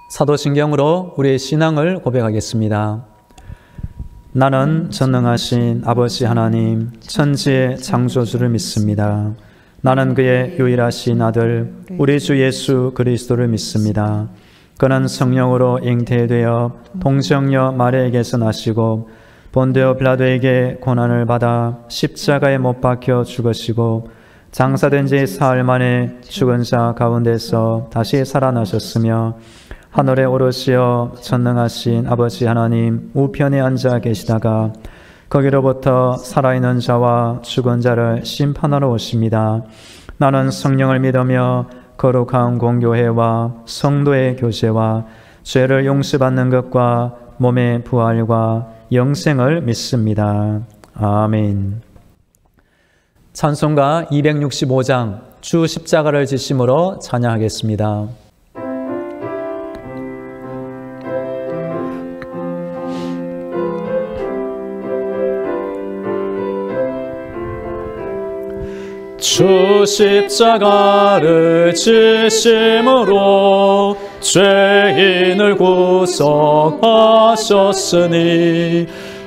사도신경으로 우리의 신앙을 고백하겠습니다. 나는 전능하신 아버지 하나님, 천지의 창조주를 믿습니다. 나는 그의 유일하신 아들, 우리 주 예수 그리스도를 믿습니다. 그는 성령으로 잉태되어 동정녀 마리아에게서 나시고 본디오 빌라도에게 고난을 받아 십자가에 못 박혀 죽으시고 장사된 지 사흘 만에 죽은 자 가운데서 다시 살아나셨으며 하늘에 오르시어 전능하신 아버지 하나님 우편에 앉아 계시다가 거기로부터 살아있는 자와 죽은 자를 심판하러 오십니다. 나는 성령을 믿으며 거룩한 공교회와 성도의 교제와 죄를 용서받는 것과 몸의 부활과 영생을 믿습니다. 아멘. 찬송가 265장 주 십자가를 지심으로 찬양하겠습니다. 주 십자가를 지심으로 죄인을 구속하셨으니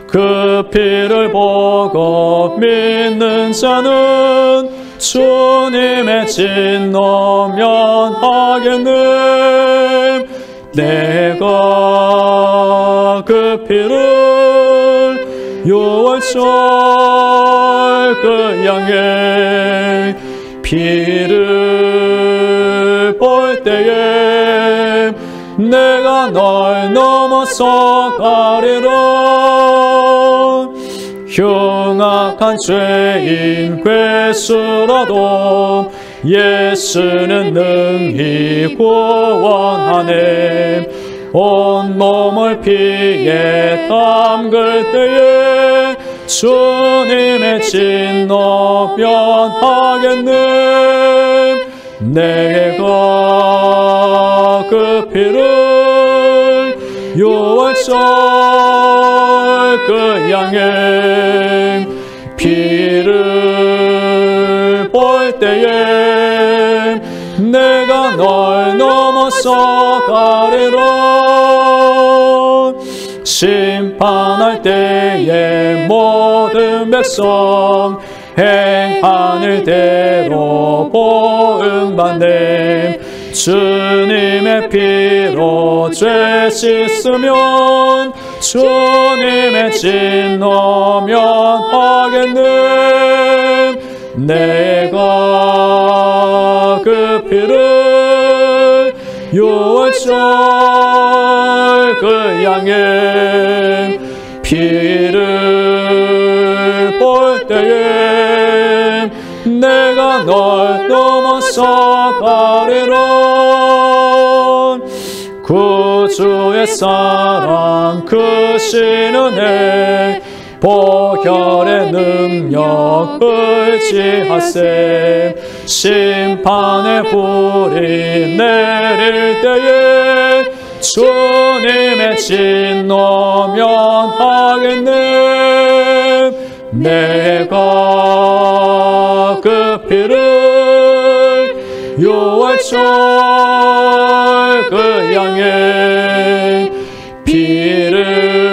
그 피를 보고 믿는 자는 주님의 진노 면하겠네. 내가 그 피를 6월절 그 양의 피를 볼 때에 내가 널 넘어서 가리라. 흉악한 죄인 괴수라도 예수는 능히 구원하네. 온몸을 피에 담글 때에 주님의 진노 면하겠네. 내가 그 피를 6월절 그 양의 피를 볼 때에 내가 널 넘어서 가리라. 심판할 때에 모든 백성 행하는 대로 보응받네. 주님의 피로 죄 씻으면 주님의 진노 면하겠네. 내가 그 피를 6월절 그 양의 피를 볼 때에 내가 널 넘어서 가리라. 구주의 사랑 크신 은혜 보혈의 능력 의지하세. 심판의 불이 내릴 때에 주님의 진노 면하겠네. 내가 그 피를 6월절 그 양의 피를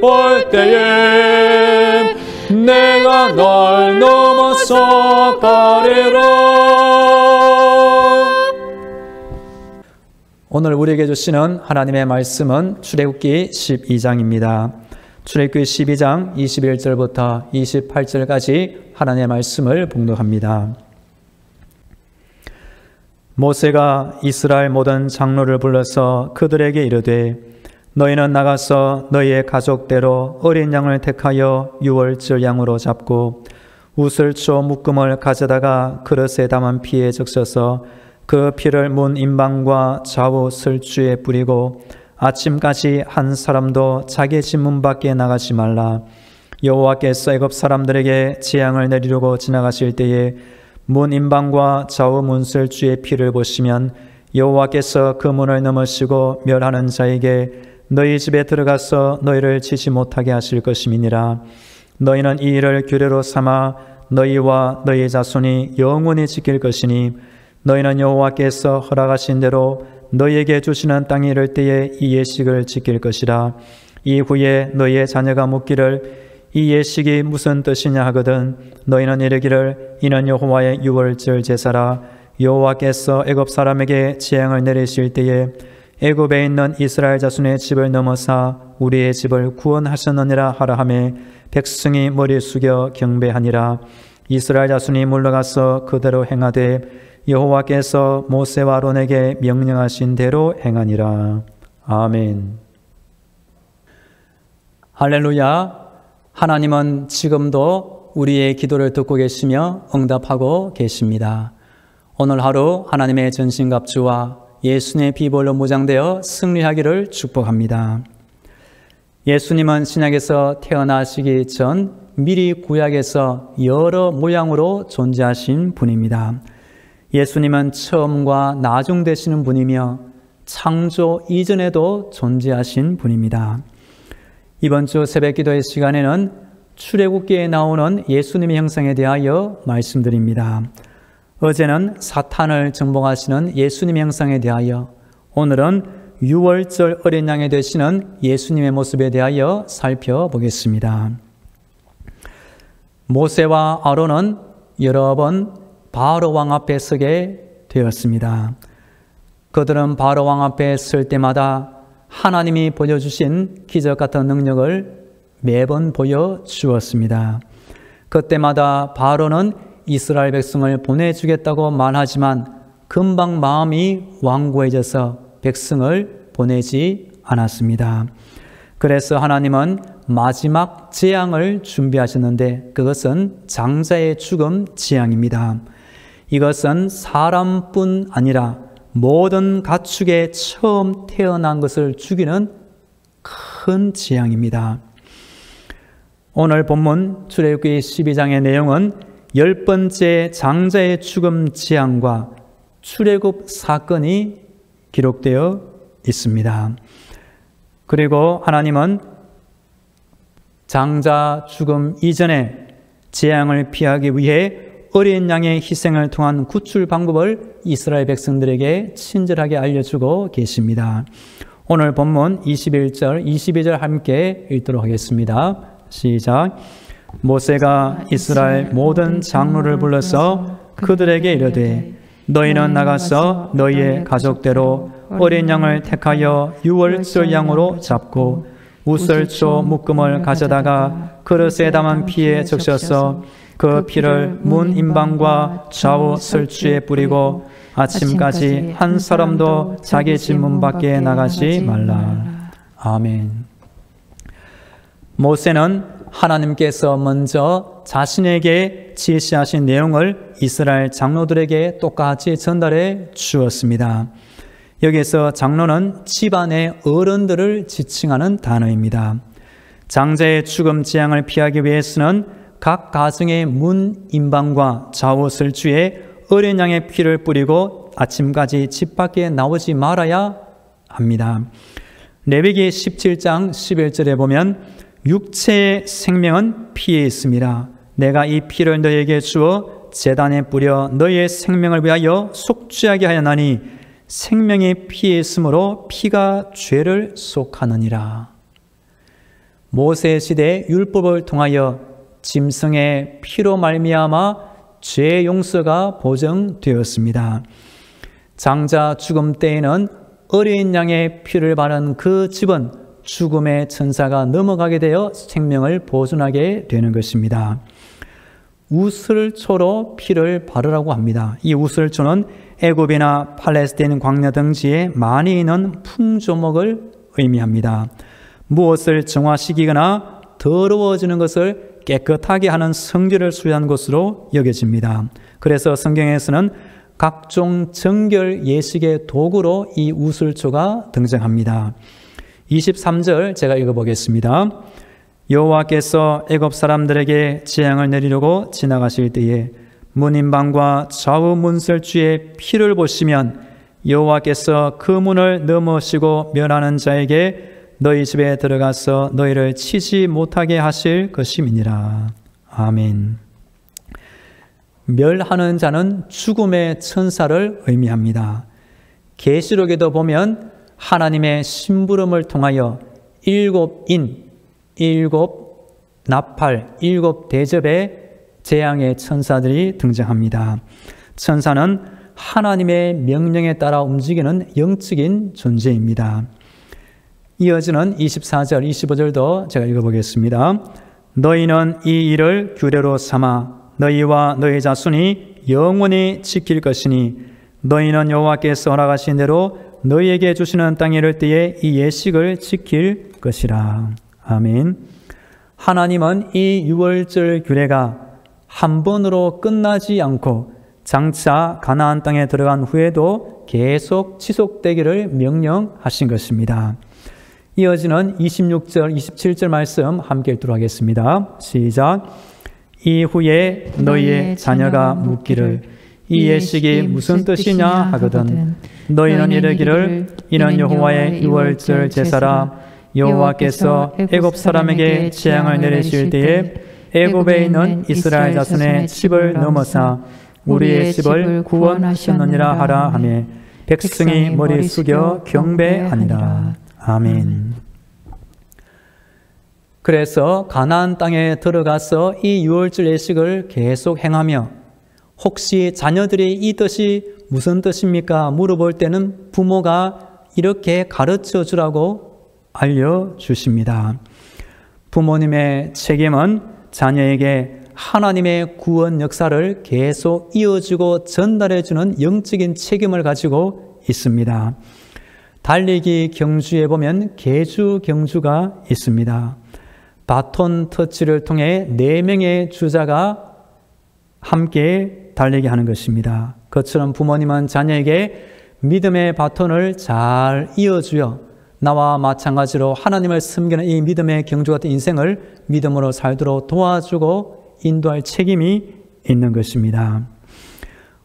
볼 때에 내가 널 넘어서 가리라. 오늘 우리에게 주시는 하나님의 말씀은 출애굽기 12장입니다. 출애굽기 12장 21절부터 28절까지 하나님의 말씀을 봉독합니다. 모세가 이스라엘 모든 장로를 불러서 그들에게 이르되 너희는 나가서 너희의 가족대로 어린 양을 택하여 6월절 양으로 잡고 우슬초 묶음을 가져다가 그릇에 담은 피에 적셔서 그 피를 문 임방과 좌우 슬주에 뿌리고 아침까지 한 사람도 자기 집 문 밖에 나가지 말라. 여호와께서 애굽 사람들에게 재앙을 내리려고 지나가실 때에 문 임방과 좌우 문슬주의 피를 보시면 여호와께서 그 문을 넘으시고 멸하는 자에게 너희 집에 들어가서 너희를 치지 못하게 하실 것임이니라. 너희는 이 일을 규례로 삼아 너희와 너희 자손이 영원히 지킬 것이니 너희는 여호와께서 허락하신 대로 너희에게 주시는 땅에 이를 때에 이 예식을 지킬 것이라. 이후에 너희의 자녀가 묻기를 이 예식이 무슨 뜻이냐 하거든 너희는 이르기를 이는 여호와의 유월절 제사라. 여호와께서 애굽 사람에게 재앙을 내리실 때에 애굽에 있는 이스라엘 자손의 집을 넘어사 우리의 집을 구원하셨느니라 하라 하매 백성이 머리 숙여 경배하니라. 이스라엘 자손이 물러가서 그대로 행하되 여호와께서 모세와 아론에게 명령하신 대로 행하니라. 아멘. 할렐루야. 하나님은 지금도 우리의 기도를 듣고 계시며 응답하고 계십니다. 오늘 하루 하나님의 전신갑주와 예수님의 비볼로 무장되어 승리하기를 축복합니다. 예수님은 신약에서 태어나시기 전 미리 구약에서 여러 모양으로 존재하신 분입니다. 예수님은 처음과 나중 되시는 분이며 창조 이전에도 존재하신 분입니다. 이번 주 새벽기도의 시간에는 출애굽기에 나오는 예수님의 형상에 대하여 말씀드립니다. 어제는 사탄을 정복하시는 예수님의 형상에 대하여, 오늘은 유월절 어린 양이 되시는 예수님의 모습에 대하여 살펴보겠습니다. 모세와 아론은 여러 번 바로 왕 앞에 서게 되었습니다. 그들은 바로 왕 앞에 설 때마다 하나님이 보여주신 기적 같은 능력을 매번 보여주었습니다. 그때마다 바로는 이스라엘 백성을 보내주겠다고 말하지만 금방 마음이 완고해져서 백성을 보내지 않았습니다. 그래서 하나님은 마지막 재앙을 준비하셨는데 그것은 장자의 죽음 재앙입니다. 이것은 사람뿐 아니라 모든 가축에 처음 태어난 것을 죽이는 큰 재앙입니다. 오늘 본문 출애굽기 12장의 내용은 10번째 장자의 죽음 재앙과 출애굽 사건이 기록되어 있습니다. 그리고 하나님은 장자 죽음 이전에 재앙을 피하기 위해 어린 양의 희생을 통한 구출 방법을 이스라엘 백성들에게 친절하게 알려주고 계십니다. 오늘 본문 21절, 22절 함께 읽도록 하겠습니다. 시작. 모세가 이스라엘 모든 장로를 불러서 그들에게 이르되 너희는 나가서 너희의 가족대로 어린 양을 택하여 유월절 양으로 잡고 우슬초 묶음을 가져다가 그릇에 담은 피에 적셔서 그 피를 문 임방과 좌우 설주에 뿌리고 아침까지 한 사람도 자기 집 문 밖에 나가지 말라. 아멘. 모세는 하나님께서 먼저 자신에게 지시하신 내용을 이스라엘 장로들에게 똑같이 전달해 주었습니다. 여기서 장로는 집안의 어른들을 지칭하는 단어입니다. 장자의 죽음 재앙을 피하기 위해서는 각 가정의 문 임방과 좌우 설주에 어린 양의 피를 뿌리고 아침까지 집 밖에 나오지 말아야 합니다. 레위기 17장 11절에 보면 육체의 생명은 피에 있습니다. 내가 이 피를 너희에게 주어 제단에 뿌려 너희의 생명을 위하여 속죄하게 하였나니 생명이 피에 있으므로 피가 죄를 속하느니라. 모세 시대 율법을 통하여 짐승의 피로 말미암아 죄 용서가 보정되었습니다. 장자 죽음 때에는 어린 양의 피를 바른 그 집은 죽음의 천사가 넘어가게 되어 생명을 보존하게 되는 것입니다. 우슬초로 피를 바르라고 합니다. 이 우슬초는 애굽이나 팔레스타인 광야 등지에 많이 있는 풍조목을 의미합니다. 무엇을 정화시키거나 더러워지는 것을 깨끗하게 하는 성질을 수여한 것으로 여겨집니다. 그래서 성경에서는 각종 정결 예식의 도구로 이 우슬초가 등장합니다. 23절 제가 읽어보겠습니다. 여호와께서 애굽 사람들에게 재앙을 내리려고 지나가실 때에 문임방과 좌우 문설주의 피를 보시면 여호와께서 그 문을 넘으시고 멸하는 자에게 너희 집에 들어가서 너희를 치지 못하게 하실 것임이니라. 아멘. 멸하는 자는 죽음의 천사를 의미합니다. 계시록에도 보면 하나님의 심부름을 통하여 7인, 7 나팔, 7 대접의 재앙의 천사들이 등장합니다. 천사는 하나님의 명령에 따라 움직이는 영적인 존재입니다. 이어지는 24절, 25절도 제가 읽어보겠습니다. 너희는 이 일을 규례로 삼아 너희와 너희 자손이 영원히 지킬 것이니 너희는 여호와께서 허락하신 대로 너희에게 주시는 땅에 이를 때에 이 예식을 지킬 것이라. 아멘. 하나님은 이 유월절 규례가 한 번으로 끝나지 않고 장차 가나안 땅에 들어간 후에도 계속 지속되기를 명령하신 것입니다. 이어지는 26절, 27절 말씀 함께 읽도록 하겠습니다. 시작. 이후에 너희의 자녀가 묻기를 이 예식이 무슨 뜻이냐 하거든 너희는 이르기를 이는 여호와의 유월절 제사라. 여호와께서 애굽 사람에게 재앙을 내리실 때에 애굽에 있는 이스라엘 자손의 집을 넘어사 우리의 집을 구원하셨느니라 하라 하며 백성이 머리 숙여 경배하니라. 아멘. 그래서 가나안 땅에 들어가서 이 유월절 예식을 계속 행하며 혹시 자녀들이 이 뜻이 무슨 뜻입니까? 물어볼 때는 부모가 이렇게 가르쳐 주라고 알려주십니다. 부모님의 책임은 자녀에게 하나님의 구원 역사를 계속 이어주고 전달해주는 영적인 책임을 가지고 있습니다. 달리기 경주에 보면 계주 경주가 있습니다. 바톤 터치를 통해 4명의 주자가 함께 달리기 하는 것입니다. 그처럼 부모님은 자녀에게 믿음의 바톤을 잘 이어주어 나와 마찬가지로 하나님을 섬기는 이 믿음의 경주 같은 인생을 믿음으로 살도록 도와주고 인도할 책임이 있는 것입니다.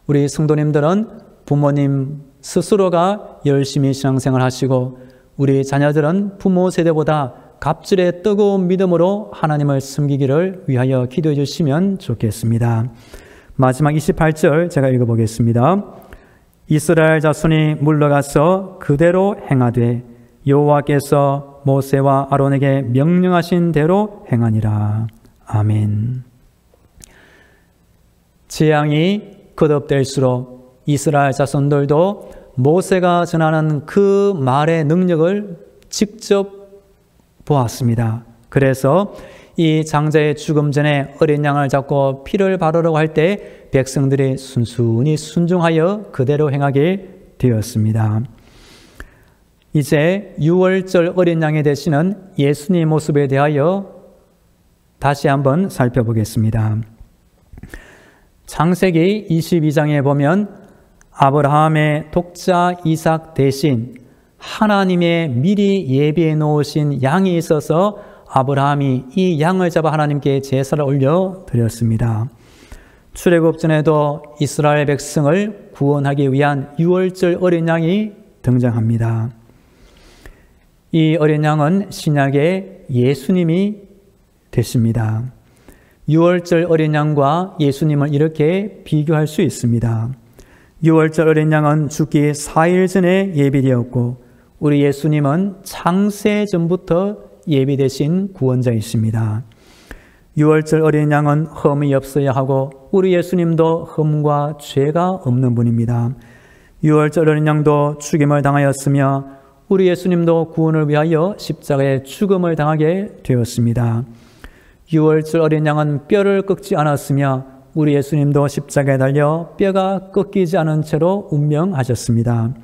우리 성도님들은 부모님 스스로가 열심히 신앙생활 하시고 우리 자녀들은 부모 세대보다 갑절의 뜨거운 믿음으로 하나님을 섬기기를 위하여 기도해 주시면 좋겠습니다. 마지막 28절 제가 읽어보겠습니다. 이스라엘 자손이 물러가서 그대로 행하되 여호와께서 모세와 아론에게 명령하신 대로 행하니라. 아멘. 재앙이 거듭될수록 이스라엘 자손들도 모세가 전하는 그 말의 능력을 직접 보았습니다. 그래서 이 장자의 죽음 전에 어린 양을 잡고 피를 바르려고 할 때 백성들이 순순히 순종하여 그대로 행하게 되었습니다. 이제 유월절 어린 양이 되시는 예수님 모습에 대하여 다시 한번 살펴보겠습니다. 창세기 22장에 보면 아브라함의 독자 이삭 대신 하나님의 미리 예비해 놓으신 양이 있어서 아브라함이 이 양을 잡아 하나님께 제사를 올려 드렸습니다. 출애굽 전에도 이스라엘 백성을 구원하기 위한 유월절 어린 양이 등장합니다. 이 어린 양은 신약의 예수님이 되십니다. 유월절 어린 양과 예수님을 이렇게 비교할 수 있습니다. 유월절 어린 양은 죽기 4일 전에 예비되었고 우리 예수님은 창세 전부터 예비되신 구원자이십니다. 유월절 어린 양은 흠이 없어야 하고 우리 예수님도 흠과 죄가 없는 분입니다. 유월절 어린 양도 죽임을 당하였으며 우리 예수님도 구원을 위하여 십자가에 죽음을 당하게 되었습니다. 유월절 어린 양은 뼈를 꺾지 않았으며 우리 예수님도 십자가에 달려 뼈가 꺾이지 않은 채로 운명하셨습니다.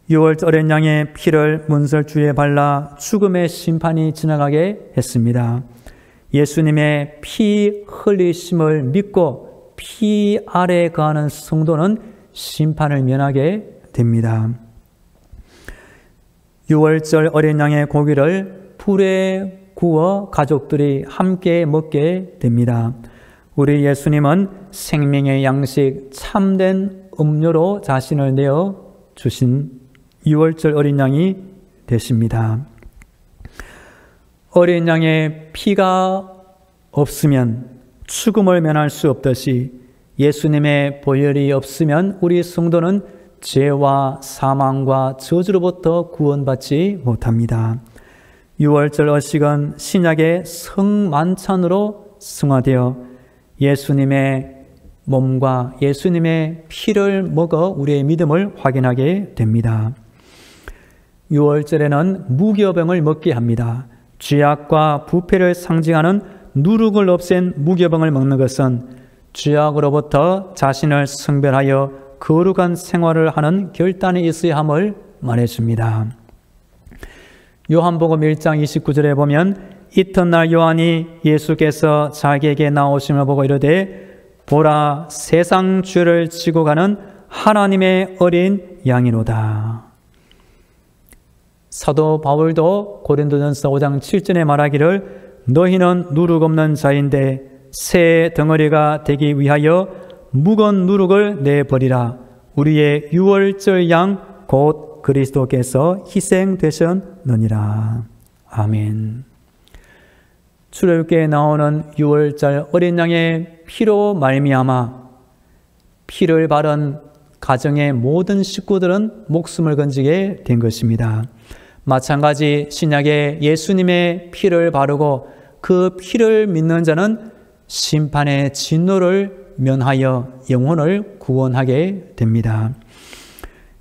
유월절 어린 양의 피를 문설주에 발라 죽음의 심판이 지나가게 했습니다. 예수님의 피 흘리심을 믿고 피 아래에 거하는 성도는 심판을 면하게 됩니다. 유월절 어린 양의 고기를 불에 구워 가족들이 함께 먹게 됩니다. 우리 예수님은 생명의 양식 참된 음료로 자신을 내어 주신 유월절 어린 양이 되십니다. 어린 양의 피가 없으면 죽음을 면할 수 없듯이 예수님의 보혈이 없으면 우리 성도는 죄와 사망과 저주로부터 구원받지 못합니다. 유월절 어식은 신약의 성만찬으로 승화되어 예수님의 몸과 예수님의 피를 먹어 우리의 믿음을 확인하게 됩니다. 유월절에는 무교병을 먹게 합니다. 죄악과 부패를 상징하는 누룩을 없앤 무교병을 먹는 것은 죄악으로부터 자신을 성별하여 거룩한 생활을 하는 결단이 있어야 함을 말해줍니다. 요한복음 1장 29절에 보면 이튿날 요한이 예수께서 자기에게 나오심을 보고 이르되 보라 세상 죄를 지고 가는 하나님의 어린 양이로다. 사도 바울도 고린도전서 5장 7절에 말하기를 너희는 누룩 없는 자인데 새 덩어리가 되기 위하여 묵은 누룩을 내버리라. 우리의 유월절 양 곧 그리스도께서 희생되셨느니라. 아멘. 출애굽기에 나오는 유월절 어린 양의 피로 말미암아 피를 바른 가정의 모든 식구들은 목숨을 건지게 된 것입니다. 마찬가지 신약의 예수님의 피를 바르고 그 피를 믿는 자는 심판의 진노를 면하여 영혼을 구원하게 됩니다.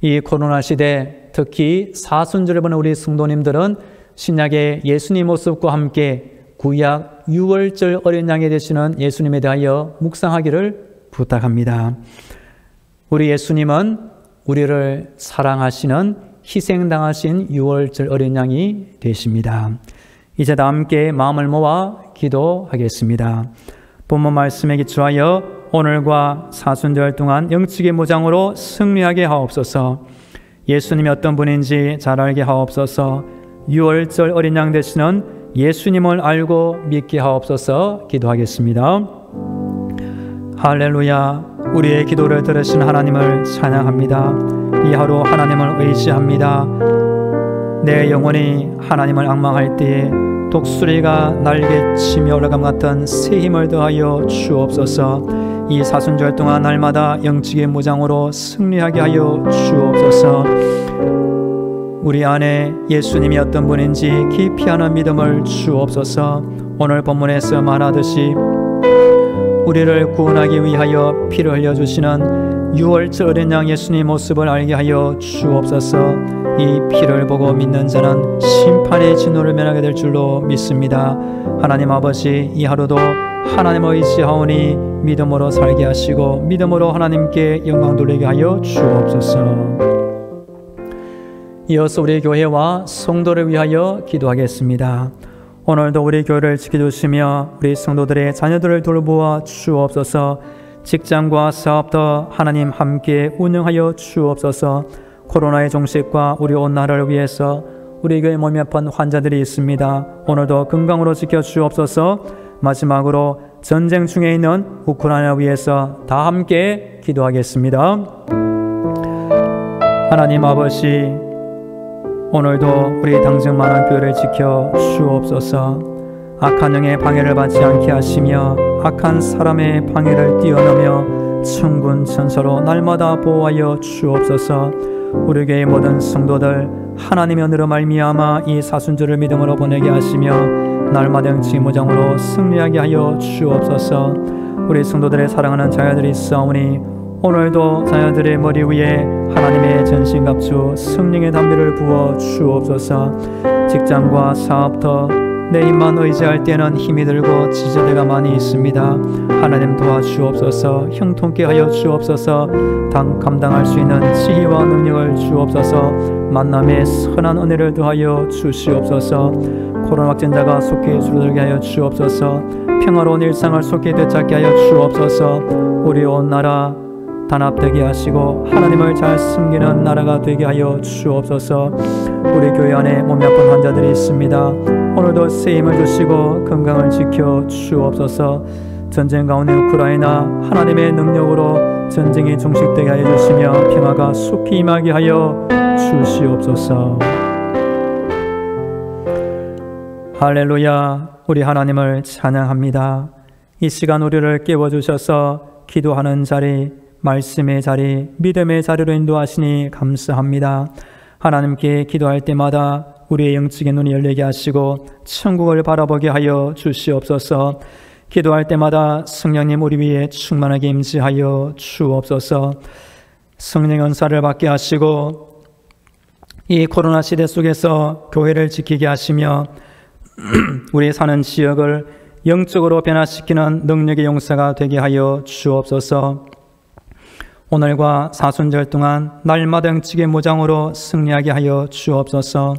이 코로나 시대 특히 사순절을 보는 우리 성도님들은 신약의 예수님 모습과 함께 구약 유월절 어린 양이 되시는 예수님에 대하여 묵상하기를 부탁합니다. 우리 예수님은 우리를 사랑하시는 희생당하신 유월절 어린 양이 되십니다. 이제 다 함께 마음을 모아 기도하겠습니다. 본문 말씀에 기초하여 오늘과 사순절 동안 영적의 무장으로 승리하게 하옵소서. 예수님이 어떤 분인지 잘 알게 하옵소서. 유월절 어린 양 되시는 예수님을 알고 믿게 하옵소서. 기도하겠습니다. 할렐루야. 우리의 기도를 들으신 하나님을 찬양합니다. 이 하루 하나님을 의지합니다. 내 영혼이 하나님을 앙망할 때에 독수리가 날개치며 올라감 같은 새 힘을 더하여 주옵소서. 이 사순절 동안 날마다 영적의 무장으로 승리하게 하여 주옵소서. 우리 안에 예수님이 어떤 분인지 깊이 아는 믿음을 주옵소서. 오늘 본문에서 말하듯이 우리를 구원하기 위하여 피를 흘려주시는 유월절 어린 양 예수님 모습을 알게 하여 주옵소서. 이 피를 보고 믿는 자는 심판의 진노를 면하게 될 줄로 믿습니다. 하나님 아버지, 이 하루도 하나님을 의지하오니 믿음으로 살게 하시고 믿음으로 하나님께 영광 돌리게 하여 주옵소서. 이어서 우리 교회와 성도를 위하여 기도하겠습니다. 오늘도 우리 교회를 지켜주시며 우리 성도들의 자녀들을 돌보아 주옵소서. 직장과 사업도 하나님 함께 운영하여 주옵소서. 코로나의 종식과 우리 온 나라를 위해서 우리 교회 몸이 아픈 환자들이 있습니다. 오늘도 건강으로 지켜주옵소서. 마지막으로 전쟁 중에 있는 우크라이나 위해서 다 함께 기도하겠습니다. 하나님 아버지, 오늘도 우리 당정 많은 교회를 지켜 주옵소서. 악한 영의 방해를 받지 않게 하시며 악한 사람의 방해를 뛰어넘어 천군 천사로 날마다 보호하여 주옵소서. 우리 교회의 모든 성도들 하나님의 은혜로 말미암아 이 사순절을 믿음으로 보내게 하시며 날마다 영적인 무장으로 승리하게 하여 주옵소서. 우리 성도들의 사랑하는 자녀들이 있사오니 오늘도 자녀들의 머리 위에 하나님의 전신갑주 성령의 담비를 부어 주옵소서. 직장과 사업터 내 힘만 의지할 때는 힘이 들고 지저대가 많이 있습니다. 하나님 도와주옵소서. 형통케 하여 주옵소서. 감당할 수 있는 지혜와 능력을 주옵소서. 만남의 선한 은혜를 더하여 주시옵소서. 코로나 확진자가 속히 줄어들게 하여 주옵소서. 평화로운 일상을 속히 되찾게 하여 주옵소서. 우리 온 나라 단합되게 하시고 하나님을 잘 섬기는 나라가 되게 하여 주옵소서. 우리 교회 안에 몸이 아픈 환자들이 있습니다. 오늘도 새 힘을 주시고 건강을 지켜 주옵소서. 전쟁 가운데 우크라이나 하나님의 능력으로 전쟁이 종식되게 하여 주시며 평화가 속히 임하게 하여 주시옵소서. 할렐루야. 우리 하나님을 찬양합니다. 이 시간 우리를 깨워주셔서 기도하는 자리 말씀의 자리, 믿음의 자리로 인도하시니 감사합니다. 하나님께 기도할 때마다 우리의 영적인 눈이 열리게 하시고 천국을 바라보게 하여 주시옵소서. 기도할 때마다 성령님 우리 위에 충만하게 임재하여 주옵소서. 성령 은사를 받게 하시고 이 코로나 시대 속에서 교회를 지키게 하시며 우리 사는 지역을 영적으로 변화시키는 능력의 용사가 되게 하여 주옵소서. 오늘과 사순절 동안 날마다 영적인 무장으로 승리하게 하여 주옵소서.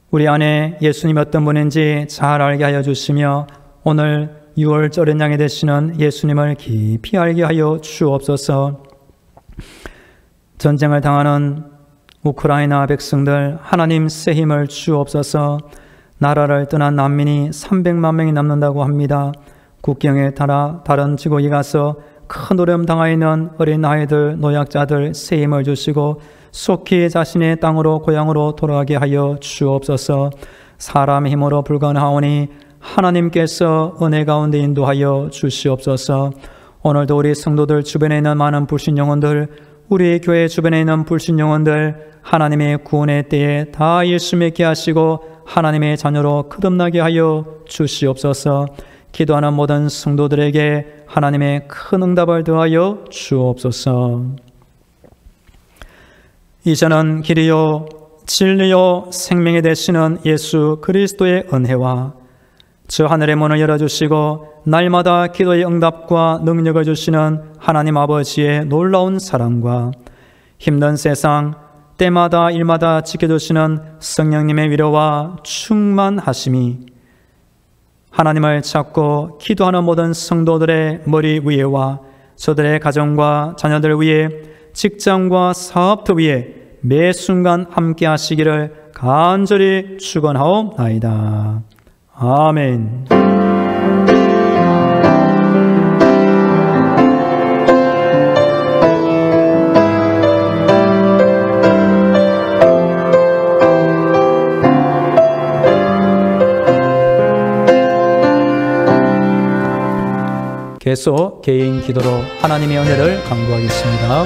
우리 안에 예수님이 어떤 분인지 잘 알게 하여 주시며 오늘 6월 어린 양이 되시는 예수님을 깊이 알게 하여 주옵소서. 전쟁을 당하는 우크라이나 백성들 하나님 새 힘을 주옵소서. 나라를 떠난 난민이 300만 명이 남는다고 합니다. 국경에 따라 다른 지국에 가서 큰 어려움 당하 있는 어린 아이들, 노약자들 새 힘을 주시고 속히 자신의 땅으로 고향으로 돌아가게 하여 주옵소서. 사람의 힘으로 불가능하오니 하나님께서 은혜 가운데 인도하여 주시옵소서. 오늘도 우리 성도들 주변에 있는 많은 불신 영혼들, 우리 교회 주변에 있는 불신 영혼들 하나님의 구원의 때에 다 예수 믿게 하시고 하나님의 자녀로 거듭나게 하여 주시옵소서. 기도하는 모든 성도들에게 하나님의 큰 응답을 더하여 주옵소서. 이제는 길이요 진리요 생명이 되시는 예수 그리스도의 은혜와 저 하늘의 문을 열어주시고 날마다 기도의 응답과 능력을 주시는 하나님 아버지의 놀라운 사랑과 힘든 세상 때마다 일마다 지켜주시는 성령님의 위로와 충만하심이 하나님을 찾고 기도하는 모든 성도들의 머리 위에와 저들의 가정과 자녀들 위에 직장과 사업터 위에 매 순간 함께 하시기를 간절히 축원하옵나이다. 아멘. 계속 개인 기도로 하나님의 은혜를 간구하겠습니다.